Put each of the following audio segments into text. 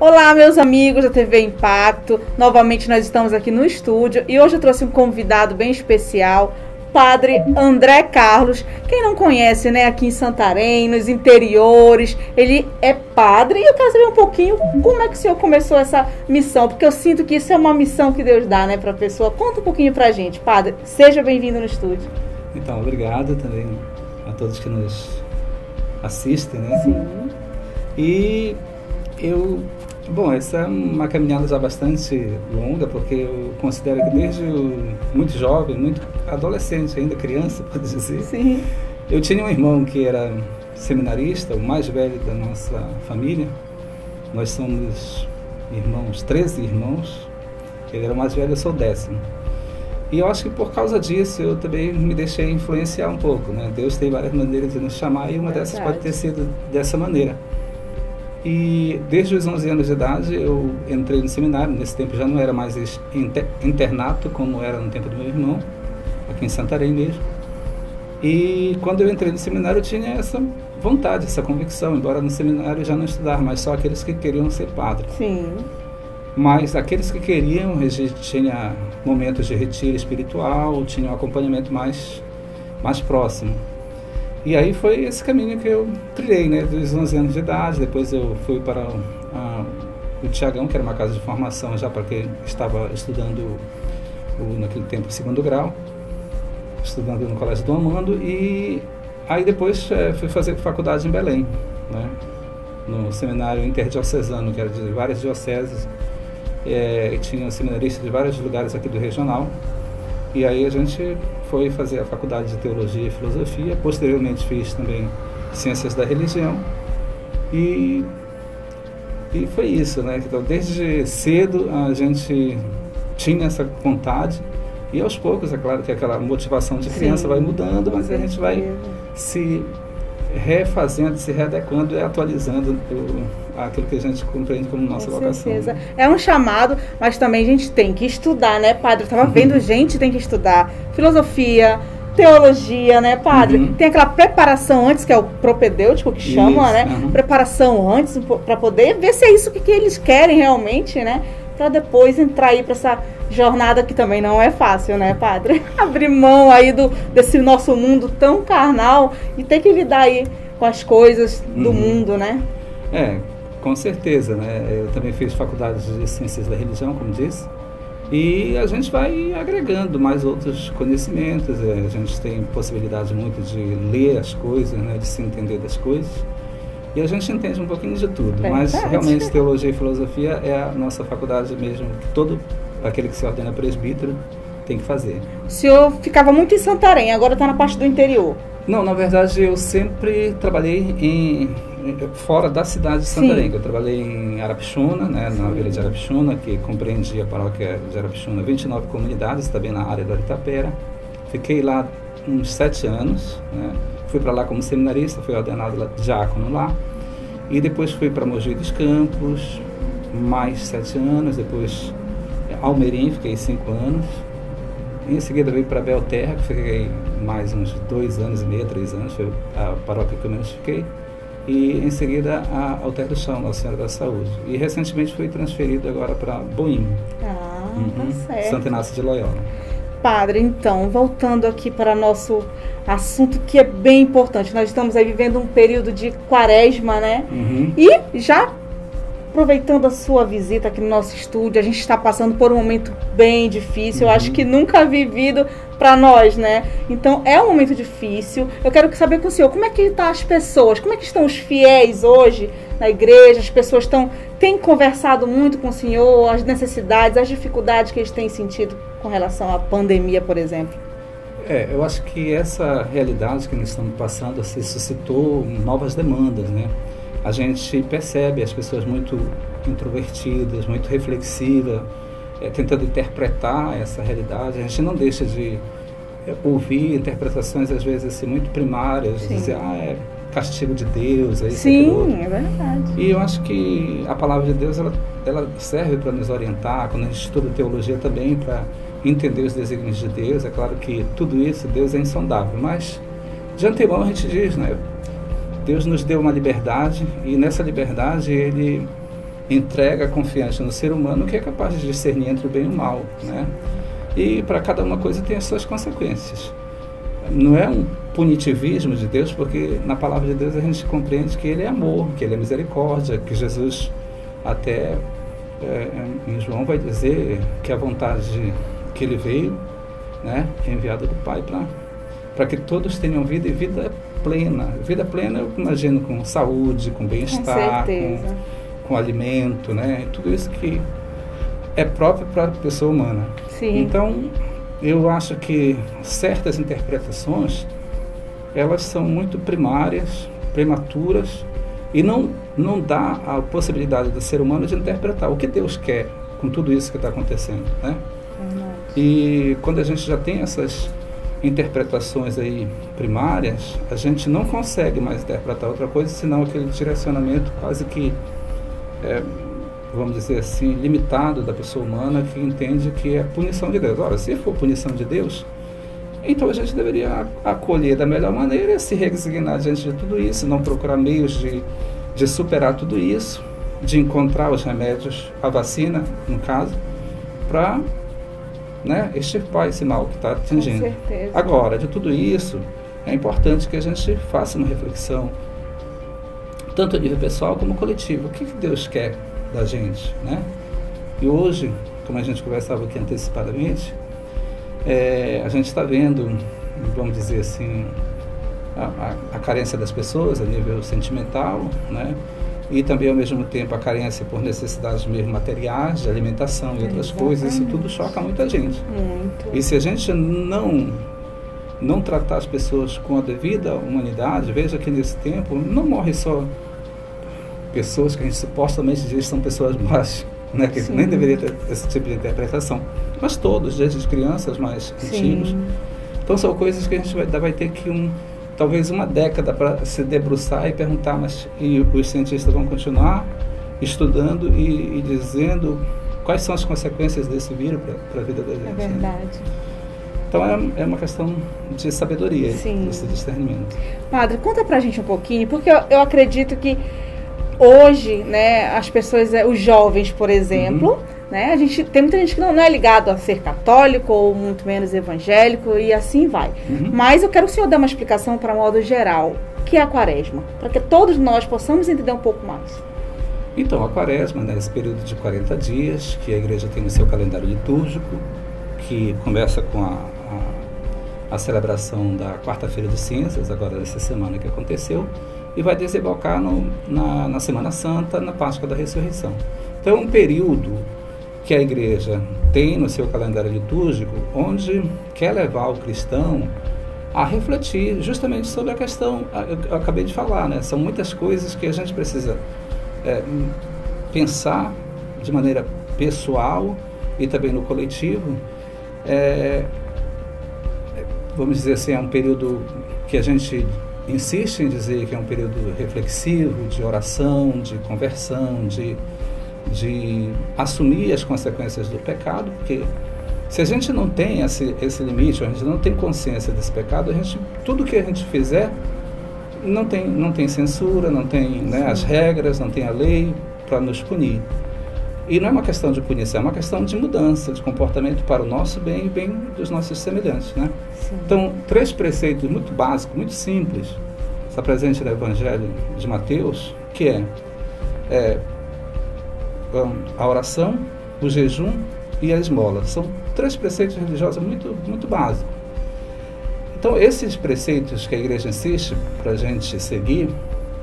Olá, meus amigos da TV Impacto. Novamente nós estamos aqui no estúdio e hoje eu trouxe um convidado bem especial, Padre André Carlos. Quem não conhece, né, aqui em Santarém, nos interiores, ele é padre e eu quero saber um pouquinho como é que o senhor começou essa missão, porque eu sinto que isso é uma missão que Deus dá, né, para a pessoa. Conta um pouquinho pra gente, Padre. Seja bem-vindo no estúdio. Então, obrigado também a todos que nos assistem, né? Sim. E bom, essa é uma caminhada já bastante longa, porque eu considero que desde muito jovem, muito adolescente, ainda criança, pode dizer. Sim. Eu tinha um irmão que era seminarista, o mais velho da nossa família. Nós somos irmãos, 13 irmãos. Ele era o mais velho, eu sou o 10º. E eu acho que por causa disso eu também me deixei influenciar um pouco, né? Deus tem várias maneiras de nos chamar e uma dessas pode ter sido dessa maneira. E desde os 11 anos de idade eu entrei no seminário. Nesse tempo já não era mais internato como era no tempo do meu irmão, aqui em Santarém mesmo. E quando eu entrei no seminário eu tinha essa vontade, essa convicção, embora no seminário já não estudar, mas só aqueles que queriam ser padres. Sim. Mas aqueles que queriam, a gente tinha momentos de retiro espiritual, tinha um acompanhamento mais próximo. E aí foi esse caminho que eu trilhei, né, dos 11 anos de idade. Depois eu fui para o Tiagão, que era uma casa de formação já para quem estava estudando, naquele tempo, o 2º grau, estudando no Colégio do Amando. E aí depois fui fazer faculdade em Belém, né, no seminário interdiocesano, que era de várias dioceses. Tinha seminaristas de vários lugares aqui do regional. E aí a gente foi fazer a faculdade de Teologia e Filosofia. Posteriormente fiz também Ciências da Religião. E foi isso, né? Então, desde cedo a gente tinha essa vontade. E aos poucos, é claro que aquela motivação de criança vai mudando, mas a gente vai se refazendo, se readequando e atualizando aquilo que a gente compreende como nossa vocação. Certeza. É um chamado, mas também a gente tem que estudar, né, Padre? Eu estava vendo, gente tem que estudar filosofia, teologia, né, Padre? Uhum. Tem aquela preparação antes, que é o propedêutico, que chama, isso, né? uhum. Preparação antes, para poder ver se é isso que eles querem realmente, né? Para depois entrar aí para essa jornada que também não é fácil, né, Padre? Abrir mão aí desse nosso mundo tão carnal e ter que lidar aí com as coisas do mundo, né? Com certeza, né? Eu também fiz faculdade de Ciências da Religião, como disse, e a gente vai agregando mais outros conhecimentos. A gente tem possibilidade muito de ler as coisas, né? De se entender das coisas. E a gente entende um pouquinho de tudo, mas realmente Teologia e Filosofia é a nossa faculdade mesmo, que todo aquele que se ordena presbítero tem que fazer. O senhor ficava muito em Santarém, agora está na parte do interior. Não, na verdade eu sempre trabalhei fora da cidade de Santarém. Eu trabalhei em Arapixuna, né, na Vila de Arapixuna, que compreendia a paróquia de Arapixuna, 29 comunidades, também na área do Itapera. Fiquei lá uns 7 anos, né. Fui para lá como seminarista, fui ordenado diácono lá. E depois fui para Mogi dos Campos, mais 7 anos. Depois Almerim, fiquei 5 anos. Em seguida veio para Belterra, que fiquei mais uns 2 anos e meio, 3 anos. Foi a paróquia que eu menos fiquei. E em seguida a Alter do Chão, Nossa Senhora da Saúde. E recentemente fui transferido agora para Boim. Tá certo. Santo Inácio de Loyola. Padre, então, voltando aqui para nosso assunto que é bem importante. Nós estamos aí vivendo um período de quaresma, né? E já aproveitando a sua visita aqui no nosso estúdio, a gente está passando por um momento bem difícil, eu acho que nunca vivido para nós, né? Então, é um momento difícil. Eu quero saber com o senhor, como é que estão as pessoas, como é que estão os fiéis hoje na igreja? As pessoas têm conversado muito com o senhor, as necessidades, as dificuldades que eles têm sentido com relação à pandemia, por exemplo? Eu acho que essa realidade que nós estamos passando se suscitou novas demandas, né? A gente percebe as pessoas muito introvertidas, muito reflexivas, tentando interpretar essa realidade. A gente não deixa de ouvir interpretações, às vezes, assim, muito primárias, dizer, é castigo de Deus, é isso, sim, é verdade. E eu acho que a palavra de Deus, ela serve para nos orientar, quando a gente estuda teologia também, para entender os desígnios de Deus. É claro que tudo isso, Deus é insondável, mas de antemão a gente diz, né? Deus nos deu uma liberdade, e nessa liberdade Ele entrega confiante no ser humano que é capaz de discernir entre o bem e o mal, né? E para cada uma coisa tem as suas consequências. Não é um punitivismo de Deus, porque na palavra de Deus a gente compreende que Ele é amor, que Ele é misericórdia, que Jesus até em João vai dizer que a vontade que Ele veio, né, é enviada do Pai para que todos tenham vida e vida plena. Vida plena eu imagino com saúde, com bem-estar, com alimento, né? Tudo isso que é próprio para a pessoa humana. Sim. Então, eu acho que certas interpretações, elas são muito primárias, prematuras, e não dá a possibilidade do ser humano de interpretar o que Deus quer com tudo isso que está acontecendo, né? E quando a gente já tem essas interpretações aí primárias, a gente não consegue mais interpretar outra coisa, senão aquele direcionamento quase que, vamos dizer assim, limitado da pessoa humana, que entende que é punição de Deus. Ora, se for punição de Deus, então a gente deveria acolher da melhor maneira, se resignar diante de tudo isso, não procurar meios de superar tudo isso, de encontrar os remédios, a vacina, no caso, para, né, extirpar esse mal que está atingindo. Com certeza. Agora, de tudo isso, é importante que a gente faça uma reflexão, tanto a nível pessoal como coletivo. O que Deus quer da gente, né? E hoje, como a gente conversava aqui antecipadamente, a gente está vendo, vamos dizer assim, a carência das pessoas a nível sentimental, né? E também ao mesmo tempo a carência por necessidades mesmo materiais, de alimentação e outras coisas. Isso tudo choca muita gente. Muito. E se a gente não tratar as pessoas com a devida humanidade, veja que nesse tempo não morre só pessoas que a gente supostamente diz que são pessoas más, né, que nem deveria ter esse tipo de interpretação, mas todos, desde as crianças mais antigos. Então são coisas que a gente vai ter que talvez uma década para se debruçar e perguntar, mas e os cientistas vão continuar estudando e dizendo quais são as consequências desse vírus para a vida da gente. É verdade. Né? Então é uma questão de sabedoria, esse discernimento. Padre, conta pra gente um pouquinho, porque eu acredito que hoje, né, as pessoas, os jovens, por exemplo, né, tem muita gente que não é ligado a ser católico ou muito menos evangélico e assim vai. Mas eu quero que o senhor dar uma explicação para modo geral, o que é a quaresma, para que todos nós possamos entender um pouco mais. Então, a quaresma, né, esse período de 40 dias que a igreja tem no seu calendário litúrgico, que começa com a celebração da quarta-feira de cinzas, agora nessa semana que aconteceu, e vai desembocar na Semana Santa, na Páscoa da Ressurreição. Então é um período que a igreja tem no seu calendário litúrgico, onde quer levar o cristão a refletir justamente sobre a questão, eu acabei de falar, né? São muitas coisas que a gente precisa pensar de maneira pessoal e também no coletivo. Vamos dizer assim, é um período que a gente insiste em dizer que é um período reflexivo, de oração, de conversão, de assumir as consequências do pecado, porque se a gente não tem esse limite, a gente não tem consciência desse pecado, tudo que a gente fizer não tem censura, não tem, né, as regras, não tem a lei para nos punir. E não é uma questão de punição, é uma questão de mudança de comportamento para o nosso bem e bem dos nossos semelhantes, né? Então, 3 preceitos muito básicos, muito simples, está presente no Evangelho de Mateus, que é a oração, o jejum e a esmola. São 3 preceitos religiosos muito, muito básicos. Então, esses preceitos que a igreja insiste para a gente seguir,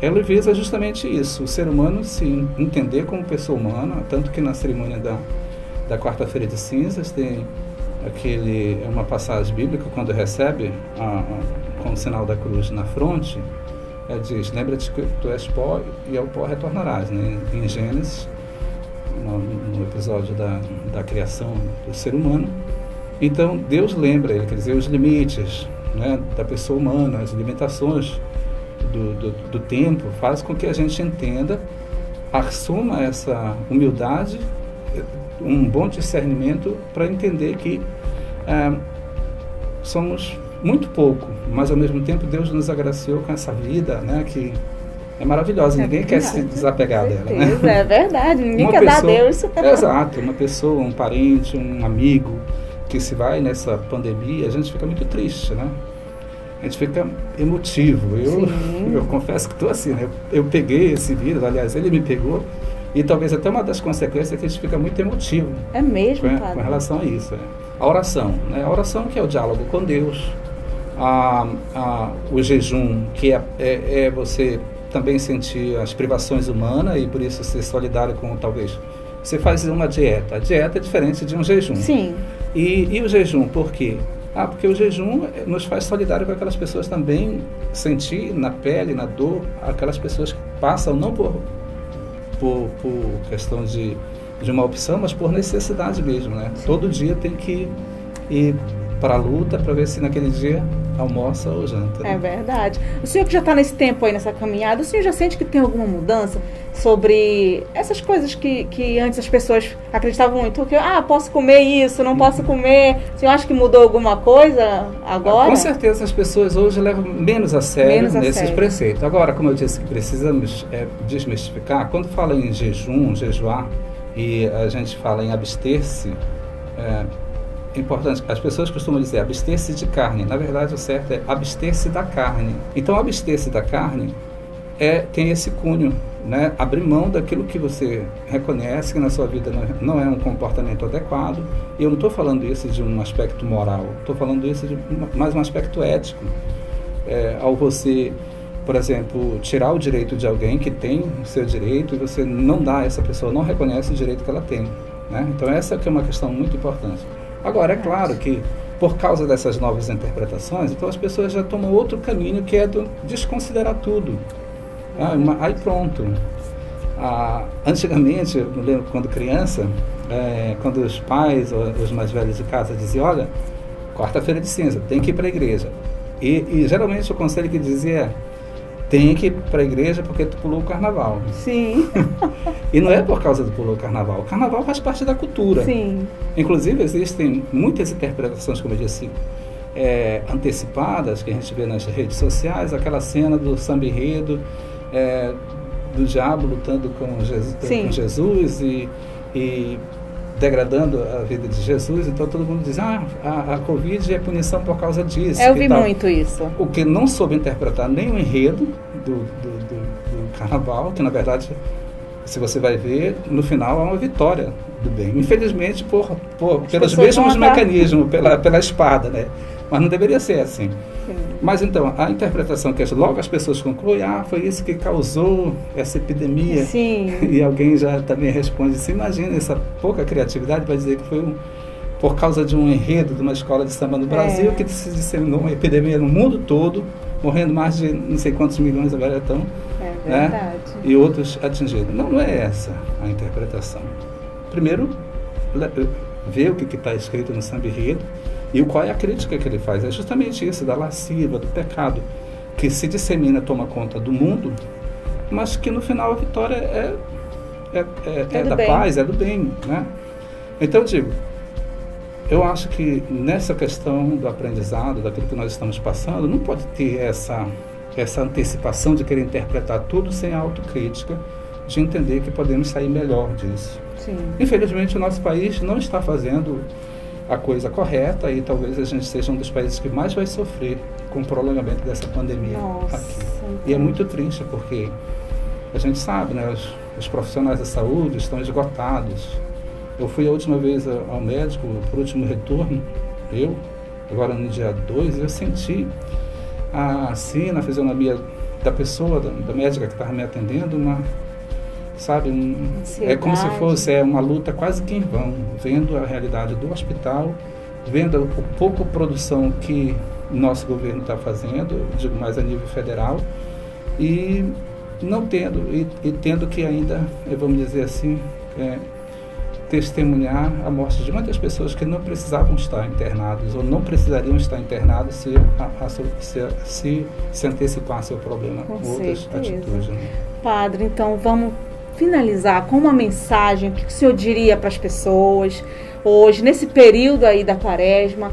ela visa justamente isso, o ser humano se entender como pessoa humana, tanto que na cerimônia da quarta-feira de cinzas tem uma passagem bíblica, quando recebe com o sinal da cruz na fronte, diz, lembra-te que tu és pó e ao pó retornarás, né? Em Gênesis, no episódio da criação do ser humano. Então Deus lembra ele, quer dizer, os limites, né, da pessoa humana, as limitações do tempo, faz com que a gente entenda, assuma essa humildade, um bom discernimento para entender que somos muito pouco, mas ao mesmo tempo Deus nos agraciou com essa vida, né, que é maravilhosa, ninguém quer se desapegar dela, né? É verdade, ninguém quer dar Deus. Exato, uma pessoa, um parente, um amigo que se vai nessa pandemia, a gente fica muito triste, né? A gente fica emotivo. Eu confesso que estou assim, né? Eu peguei esse vírus, aliás, ele me pegou, e talvez até uma das consequências é que a gente fica muito emotivo. É mesmo, com relação a isso. A oração, né? A oração que é o diálogo com Deus, o jejum, que é você também sentir as privações humanas e por isso ser solidário com, talvez, você faz uma dieta. A dieta é diferente de um jejum. Sim. E o jejum, por quê? Porque o jejum nos faz solidário com aquelas pessoas também, sentir na pele, na dor, aquelas pessoas que passam não por questão de uma opção, mas por necessidade mesmo, né? Sim. Todo dia tem que ir para a luta para ver se naquele dia almoça ou janta. Né? É verdade. O senhor que já está nesse tempo aí, nessa caminhada, o senhor já sente que tem alguma mudança sobre essas coisas que antes as pessoas acreditavam muito? Que, posso comer isso, não posso comer. O senhor acha que mudou alguma coisa agora? Com certeza as pessoas hoje levam menos a sério esses preceitos. Agora, como eu disse, que precisamos desmistificar, quando fala em jejum, jejuar, e a gente fala em abster-se, é importante, as pessoas costumam dizer abster-se de carne. Na verdade, o certo é abster-se da carne. Então, abster-se da carne tem esse cunho, né? Abrir mão daquilo que você reconhece que na sua vida não é um comportamento adequado. E eu não estou falando isso de um aspecto moral, estou falando isso de mais um aspecto ético. Ao você, por exemplo, tirar o direito de alguém que tem o seu direito e você não dá a essa pessoa, não reconhece o direito que ela tem, né? Então essa que é uma questão muito importante. Agora, é claro que por causa dessas novas interpretações, então as pessoas já tomam outro caminho, que é do desconsiderar tudo. Aí pronto. Antigamente, eu me lembro quando criança, quando os pais ou os mais velhos de casa diziam, olha, quarta-feira de cinza, tem que ir para a igreja. E geralmente o conselho que dizia tem que ir para a igreja porque tu pulou o carnaval. Sim. E não é por causa do pulou o carnaval. O carnaval faz parte da cultura. Sim. Inclusive, existem muitas interpretações, como eu disse, antecipadas, que a gente vê nas redes sociais, aquela cena do samba-enredo, do diabo lutando com Jesus e degradando a vida de Jesus. Então todo mundo diz, a Covid é punição por causa disso. Eu vi muito isso. O que não soube interpretar nem o enredo do carnaval, que na verdade, se você vai ver, no final há uma vitória do bem. Infelizmente, pelos mesmos mecanismos, pela espada, né? Mas não deveria ser assim. Sim. Mas então, a interpretação que logo as pessoas concluem, foi isso que causou essa epidemia. Sim. E alguém já também responde, você imagina essa pouca criatividade para dizer que foi por causa de um enredo de uma escola de samba no Brasil que se disseminou uma epidemia no mundo todo, morrendo mais de não sei quantos milhões agora estão. É verdade. Né? E outros atingidos. Não é essa a interpretação. Primeiro, ver o que está escrito no samba-enredo e qual é a crítica que ele faz. É justamente isso, da lasciva, do pecado, que se dissemina, toma conta do mundo, mas que no final a vitória é da paz, é do bem, né? Então eu digo, eu acho que nessa questão do aprendizado, daquilo que nós estamos passando, não pode ter essa antecipação de querer interpretar tudo sem a autocrítica, de entender que podemos sair melhor disso. Sim. Infelizmente, o nosso país não está fazendo a coisa correta e talvez a gente seja um dos países que mais vai sofrer com o prolongamento dessa pandemia. Nossa, aqui. E é muito triste porque a gente sabe, né, os profissionais da saúde estão esgotados. Eu fui a última vez ao médico, por último retorno, agora no dia 2, eu senti assim, na fisionomia da pessoa, da médica que estava me atendendo, é como se fosse uma luta quase que em vão, vendo a realidade do hospital, vendo a pouca produção que o nosso governo está fazendo, digo mais a nível federal, e não tendo, e tendo que ainda, vamos dizer assim, testemunhar a morte de muitas pessoas que não precisavam estar internados ou não precisariam estar internados se antecipasse o problema com outras atitudes. Né? Padre, então vamos finalizar com uma mensagem. O que o senhor diria para as pessoas hoje, nesse período aí da Quaresma?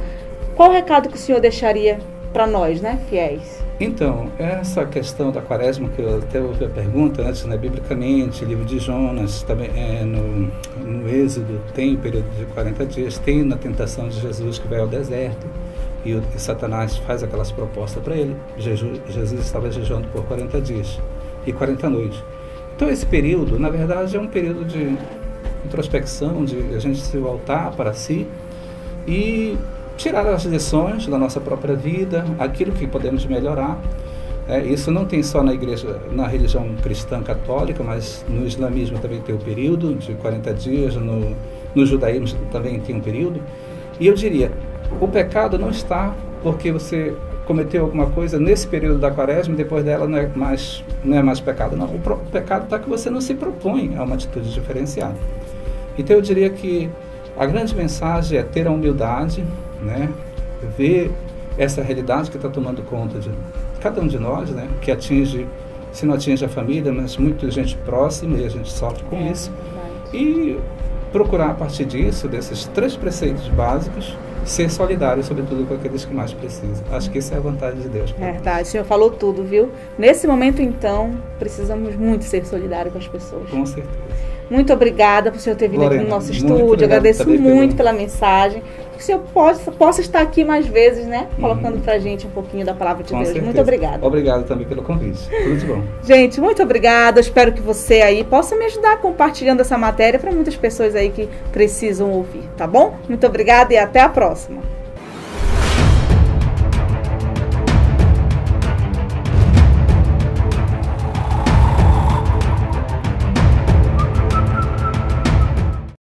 Qual o recado que o senhor deixaria para nós, né, fiéis? Então, essa questão da quaresma, que eu até ouvi a pergunta antes, né, biblicamente, livro de Jonas, também no Êxodo tem o período de 40 dias, tem na tentação de Jesus que vai ao deserto, e Satanás faz aquelas propostas para ele. Jesus estava jejuando por 40 dias e 40 noites. Então esse período, na verdade, é um período de introspecção, de a gente se voltar para si e tirar as lições da nossa própria vida, aquilo que podemos melhorar. Isso não tem só na igreja, na religião cristã católica, mas no islamismo também tem o período de 40 dias, no judaísmo também tem um período. E eu diria, o pecado não está porque você cometeu alguma coisa nesse período da quaresma e depois dela não é mais pecado. Não, o pecado está que você não se propõe a uma atitude diferenciada. Então eu diria que a grande mensagem é ter a humildade, né, ver essa realidade que está tomando conta de cada um de nós, né, que atinge, se não atinge a família, mas muita gente próxima, e a gente sofre com isso. E procurar a partir disso, desses 3 preceitos básicos, ser solidário, sobretudo com aqueles que mais precisam. Acho que essa é a vontade de Deus. Verdade, o senhor falou tudo, viu? Nesse momento, então, precisamos muito ser solidários com as pessoas. Com certeza. Muito obrigada por o senhor ter vindo aqui no nosso estúdio. Agradeço muito pela mensagem. Que o senhor possa estar aqui mais vezes, né? Colocando pra gente um pouquinho da palavra de Deus. Certeza. Muito obrigada. Obrigado também pelo convite. Tudo de bom. Gente, muito obrigada. Espero que você aí possa me ajudar compartilhando essa matéria para muitas pessoas aí que precisam ouvir, tá bom? Muito obrigada e até a próxima.